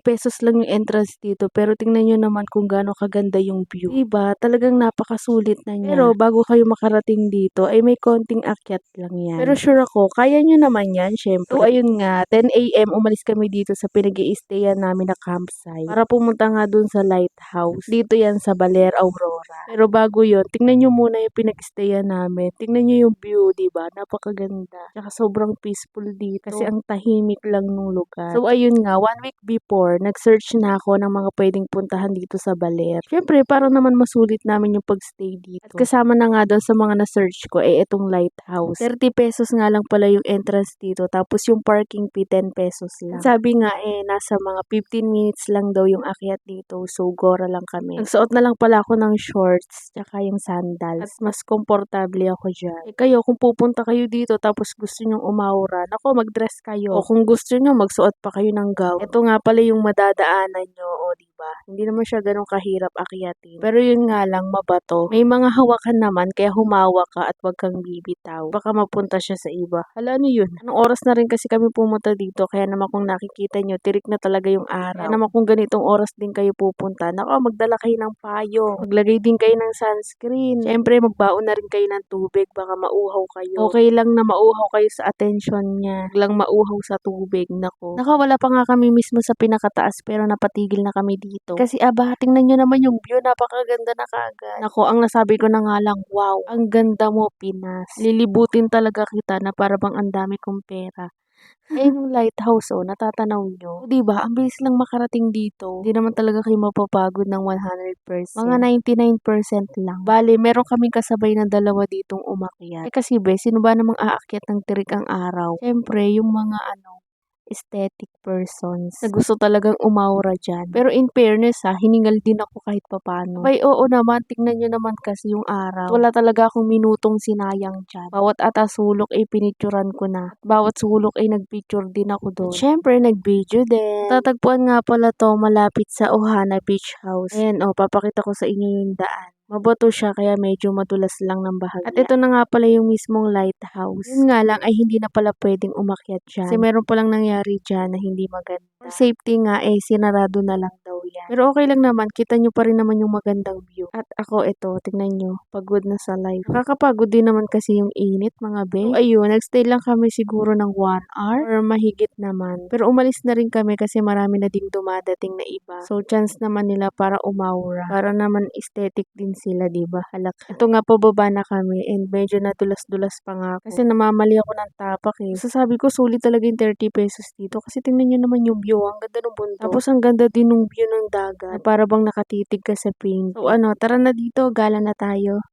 Pesos lang yung entrance dito pero tingnan niyo naman kung gaano kaganda yung view. 'Di ba? Talagang napakasulit na niya. Pero bago kayo makarating dito ay may konting akyat lang yan. Pero sure ako, kaya niyo naman yan syempre. So ayun nga, 10 AM umalis kami dito sa pinag-i-stayan namin na campsite para pumunta nga dun sa lighthouse. Dito yan sa Baler, Aurora. Pero bago yun, tingnan niyo muna yung pinag-stayan namin. Tingnan niyo yung view, 'di ba? Napakaganda. Tsaka sobrang peaceful dito kasi ang tahimik lang nung lugar. So ayun nga, 1 week before, nag-search na ako ng mga pwedeng puntahan dito sa Baler. Syempre, para naman masulit namin yung pag-stay dito. At kasama na nga doon sa mga na-search ko, itong lighthouse. 30 pesos nga lang pala yung entrance dito, tapos yung parking fee, 10 pesos lang. Sabi nga nasa mga 15 minutes lang daw yung akyat dito, so gora lang kami. Nagsuot na lang pala ako ng shorts, tsaka yung sandals. At mas komportable ako dyan. Kayo, kung pupunta kayo dito, tapos gusto nyong umawra, nako, mag-dress kayo. O kung gusto nyo, magsuot pa kayo ng gown. Ito nga pala yung madadaanan nyo, o diba? Hindi naman siya ganun kahirap akyatin. Pero yun nga lang, mabato. May mga hawakan naman, kaya humawa ka at wag kang bibitaw. Baka mapunta siya sa iba. Hala, ano yun? Anong oras na rin kasi kami pumunta dito, kaya naman kung nakikita nyo, tirik na talaga yung araw. Kaya naman kung ganitong oras din kayo pupunta, nako, magdala kayo ng payong. Maglagay din kayo ng sunscreen. Siyempre, magbaon na rin kayo ng tubig, baka mauhaw kayo. Okay lang na mauhaw kayo sa attention niya. Huwag lang mauhaw sa tubig, nako. Naka, wala pa nga kami mismo sa pinakataas pero napatigil na kami dito. Kasi tingnan nyo naman yung view, napakaganda na kaagad. Nako, ang nasabi ko na nga lang, wow, ang ganda mo, Pinas. Lilibutin talaga kita na para bang ang dami kong pera. Yung lighthouse, natatanaw nyo. O, diba, ang bilis lang makarating dito. Hindi naman talaga kayo mapapagod ng 100%. Mga 99% lang. Bale, meron kaming kasabay na dalawa ditong umakyat. Kasi sino ba namang aakyat ng tirik ang araw? Siyempre, yung mga aesthetic persons na gusto talagang umawra dyan. Pero in fairness hiningal din ako kahit papano. Abay, oo naman, tingnan nyo naman kasi yung araw. Wala talaga akong minutong sinayang dyan. Bawat sulok ay pinicturan ko na. Bawat sulok ay nagpicture din ako doon. At syempre, nag-video din. Tatagpuan nga pala to malapit sa Ohana Beach House. Ayan, papakita ko sa inyo yung daan. Mabato siya kaya medyo madulas lang ng bahagya. At ito na nga pala yung mismong lighthouse. Yun nga lang ay hindi na pala pwedeng umakyat dyan. Kasi meron palang nangyari dyan na hindi maganda. For safety nga sinarado na lang daw yan. Pero okay lang naman, kita nyo pa rin naman yung magandang view. At ako tingnan nyo, pagod na sa life. Nakakapagod din naman kasi yung init mga be. So ayun, nagstay lang kami siguro ng 1 hour or mahigit naman. Pero umalis na rin kami kasi marami na ding dumadating na iba. So chance naman nila para umawra. Para naman aesthetic din sila, diba? Halak. Ito nga, pababa na kami and medyo nadulas-dulas pa nga ako. Kasi namamali ako ng tapak Sasabi ko, sulit talaga yung 30 pesos dito. Kasi tingnan nyo naman yung view. Ang ganda ng bundok. Tapos ang ganda din ng view ng dagat. Para bang nakatitig ka sa paint. So tara na dito. Gala na tayo.